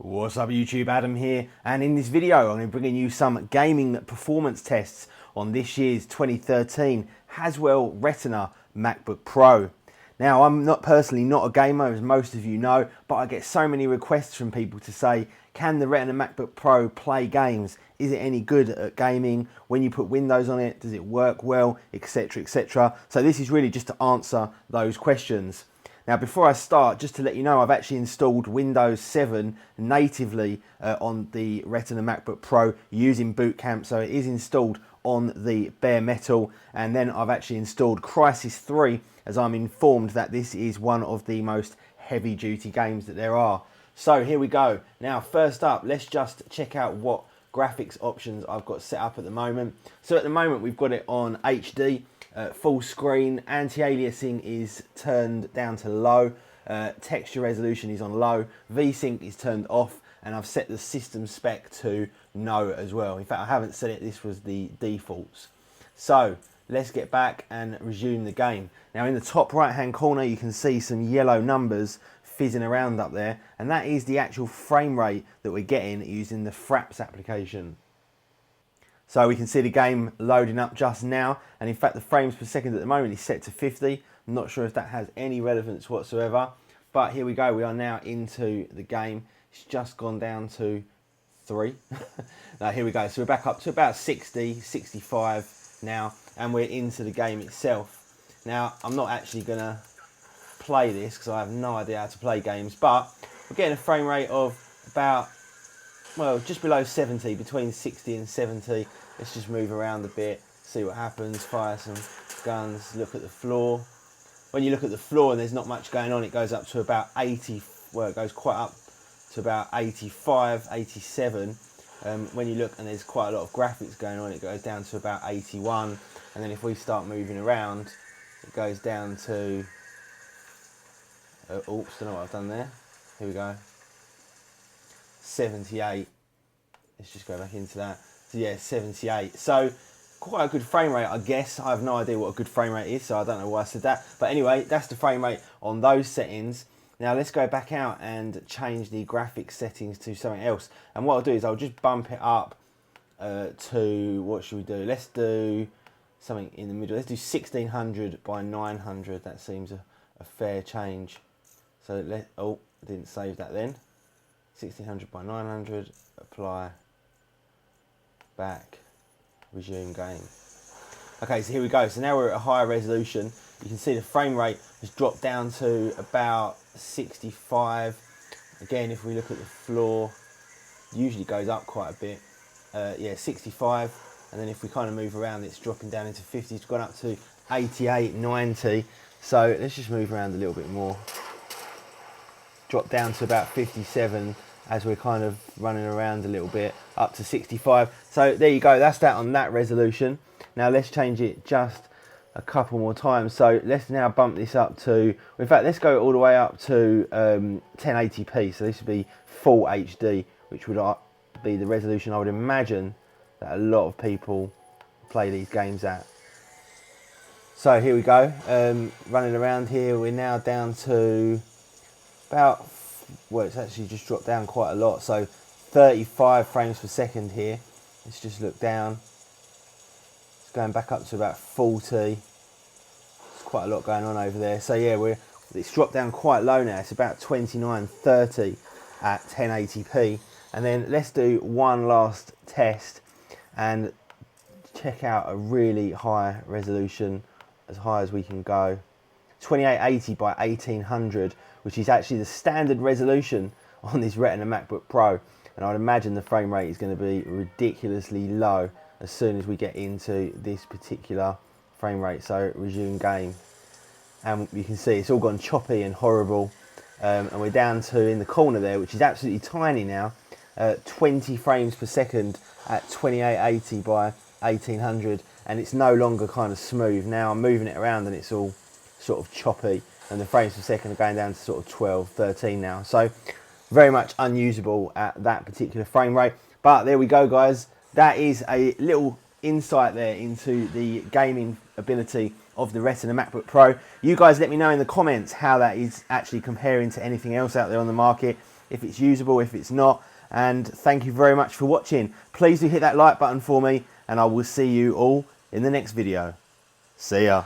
What's up YouTube, Adam here, and in this video I'm going to be bringing you some gaming performance tests on this year's 2013 Haswell Retina MacBook Pro. Now I'm personally not a gamer, as most of you know, but I get so many requests from people to say, can the Retina MacBook Pro play games? Is it any good at gaming? When you put Windows on it, does it work well, etc, etc. So this is really just to answer those questions. Now before I start, just to let you know, I've actually installed Windows 7 natively on the Retina MacBook Pro using Boot Camp, so it is installed on the bare metal, and then I've actually installed Crysis 3 as I'm informed that this is one of the most heavy duty games that there are. So here we go. Now first up, let's just check out what graphics options I've got set up at the moment. So at the moment we've got it on HD, full screen, anti-aliasing is turned down to low, texture resolution is on low, VSync is turned off, and I've set the system spec to no as well. In fact, I haven't set it, this was the defaults. So let's get back and resume the game. Now in the top right hand corner you can see some yellow numbers fizzing around up there, and that is the actual frame rate that we're getting using the Fraps application. So we can see the game loading up just now, and in fact the frames per second at the moment is set to 50. I'm not sure if that has any relevance whatsoever, but here we go, we are now into the game. It's just gone down to 3. Now here we go, so we're back up to about 60, 65 now, and we're into the game itself. Now I'm not actually going to play this because I have no idea how to play games, but we're getting a frame rate of about, well, just below 70, between 60 and 70. Let's just move around a bit, see what happens, fire some guns, look at the floor. When you look at the floor and there's not much going on, it goes up to about 80, well, it goes quite up to about 85, 87. When you look and there's quite a lot of graphics going on, it goes down to about 81. And then if we start moving around, it goes down to, oops, don't know what I've done there. Here we go. 78. Let's just go back into that. So yeah, 78. So quite a good frame rate, I guess. I have no idea what a good frame rate is, so I don't know why I said that. But anyway, that's the frame rate on those settings. Now let's go back out and change the graphics settings to something else. And what I'll do is I'll just bump it up to, what should we do? Let's do something in the middle. Let's do 1600 by 900. That seems a fair change. So oh, didn't save that then. 1600 by 900, apply, back, resume game. Okay, so here we go. So now we're at a higher resolution. You can see the frame rate has dropped down to about 65. Again, if we look at the floor, usually goes up quite a bit. Yeah, 65. And then if we kind of move around, it's dropping down into 50. It's gone up to 88, 90. So let's just move around a little bit more. Drop down to about 57 as we're kind of running around a little bit, up to 65. So there you go, that's that on that resolution. Now let's change it just a couple more times. So let's now bump this up to, in fact let's go all the way up to 1080p. So this would be full HD, which would be the resolution I would imagine that a lot of people play these games at. So here we go, running around here, we're now down to about, well, it's actually just dropped down quite a lot, so 35 frames per second here. Let's just look down. It's going back up to about 40. There's quite a lot going on over there. So yeah, it's dropped down quite low now. It's about 29, 30 at 1080p. And then let's do one last test and check out a really high resolution, as high as we can go. 2880 by 1800, which is actually the standard resolution on this Retina MacBook Pro, and I'd imagine the frame rate is going to be ridiculously low as soon as we get into this particular frame rate. So resume game, and you can see it's all gone choppy and horrible, and we're down to, in the corner there, which is absolutely tiny now, 20 frames per second at 2880 by 1800, and it's no longer kind of smooth. Now I'm moving it around and it's all sort of choppy, and the frames per second are going down to sort of 12, 13 now. So very much unusable at that particular frame rate. But there we go, guys. That is a little insight there into the gaming ability of the Retina MacBook Pro. You guys let me know in the comments how that is actually comparing to anything else out there on the market. if it's usable, if it's not. And thank you very much for watching. Please do hit that like button for me, and I will see you all in the next video. See ya.